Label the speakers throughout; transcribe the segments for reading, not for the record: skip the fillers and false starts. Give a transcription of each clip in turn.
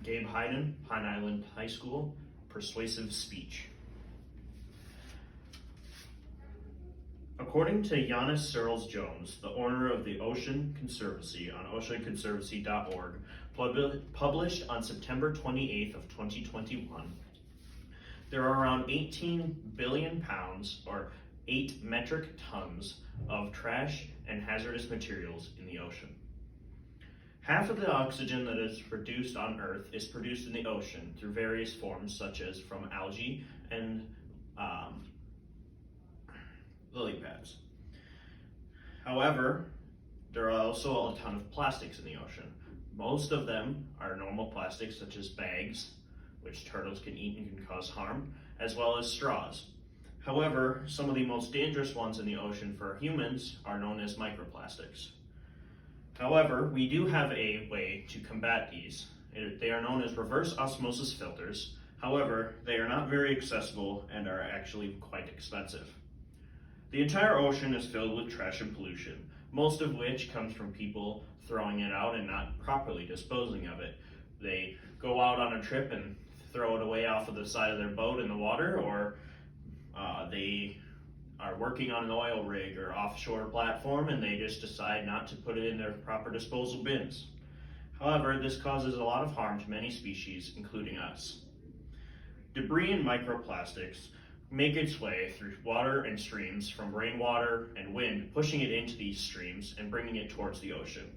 Speaker 1: Gabe Heiden, Pine Island High School, Persuasive Speech. According to Giannis Searles-Jones, the owner of the Ocean Conservancy on oceanconservancy.org, published on September 28th of 2021, there are around 18 billion pounds or 8 metric tons of trash and hazardous materials in the ocean. Half of the oxygen that is produced on Earth is produced in the ocean through various forms, such as from algae and lily pads. However, there are also a ton of plastics in the ocean. Most of them are normal plastics, such as bags, which turtles can eat and can cause harm, as well as straws. However, some of the most dangerous ones in the ocean for humans are known as microplastics. However, we do have a way to combat these. They are known as reverse osmosis filters. However, they are not very accessible and are actually quite expensive. The entire ocean is filled with trash and pollution, most of which comes from people throwing it out and not properly disposing of it. They go out on a trip and throw it away off of the side of their boat in the water, or they are working on an oil rig or offshore platform and they just decide not to put it in their proper disposal bins. However, this causes a lot of harm to many species, including us. Debris and microplastics make its way through water and streams from rainwater and wind, pushing it into these streams and bringing it towards the ocean.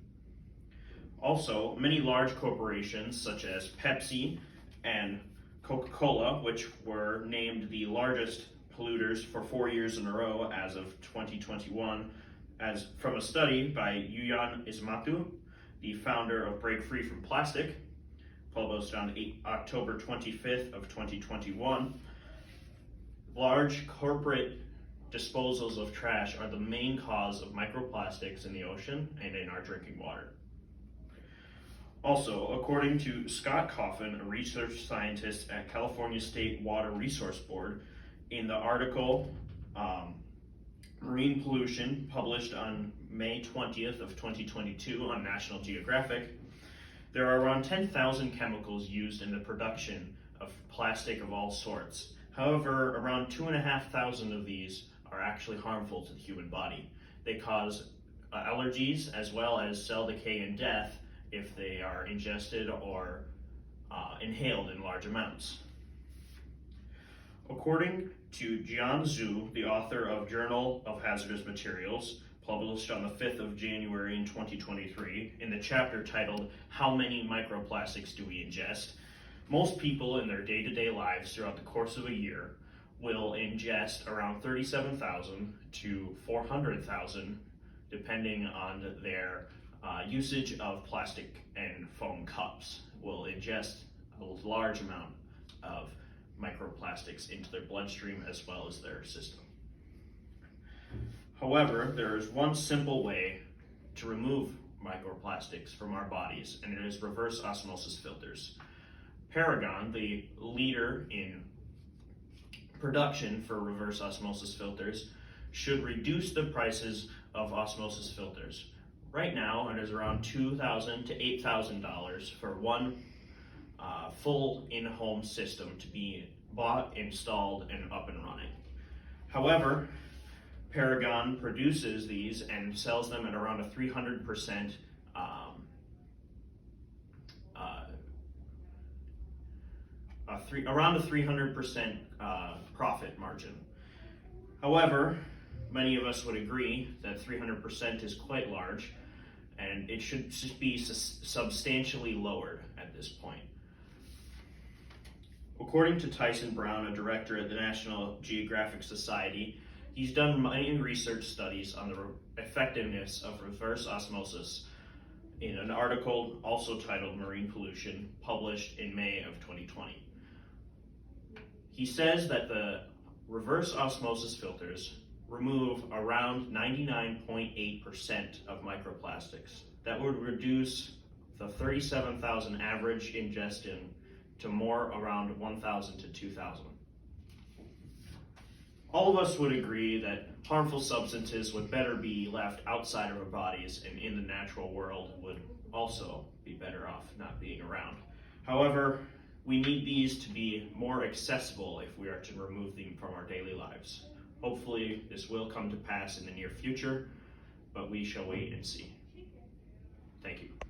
Speaker 1: Also, many large corporations such as Pepsi and Coca-Cola, which were named the largest polluters for 4 years in a row as of 2021, as from a study by Yuyan Ismatu, the founder of Break Free from Plastic, published on October 25th of 2021. Large corporate disposals of trash are the main cause of microplastics in the ocean and in our drinking water. Also, according to Scott Coffin, a research scientist at California State Water Resource Board, in the article Marine Pollution, published on May 20th of 2022 on National Geographic, there are around 10,000 chemicals used in the production of plastic of all sorts. However, around 2,500 of these are actually harmful to the human body. They cause allergies as well as cell decay and death if they are ingested or inhaled in large amounts. According to Jian Zhu, the author of Journal of Hazardous Materials, published on the 5th of January in 2023, in the chapter titled, How Many Microplastics Do We Ingest?, most people in their day-to-day lives throughout the course of a year will ingest around 37,000 to 400,000, depending on their usage of plastic and foam cups, will ingest a large amount of microplastics into their bloodstream as well as their system. However, there is one simple way to remove microplastics from our bodies, and it is reverse osmosis filters. Paragon, the leader in production for reverse osmosis filters, should reduce the prices of osmosis filters. Right now, it is around $2,000 to $8,000 for one full in-home system to be bought, installed, and up and running. However, Paragon produces these and sells them at around a 300% around a 300% profit margin. However, many of us would agree that 300% is quite large, and it should just be substantially lowered at this point. According to Tyson Brown, a director at the National Geographic Society, he's done many research studies on the effectiveness of reverse osmosis in an article also titled Marine Pollution, published in May of 2020. He says that the reverse osmosis filters remove around 99.8% of microplastics. That would reduce the 37,000 average ingestion to more around 1,000 to 2,000. All of us would agree that harmful substances would better be left outside of our bodies and in the natural world would also be better off not being around. However, we need these to be more accessible if we are to remove them from our daily lives. Hopefully, this will come to pass in the near future, but we shall wait and see. Thank you.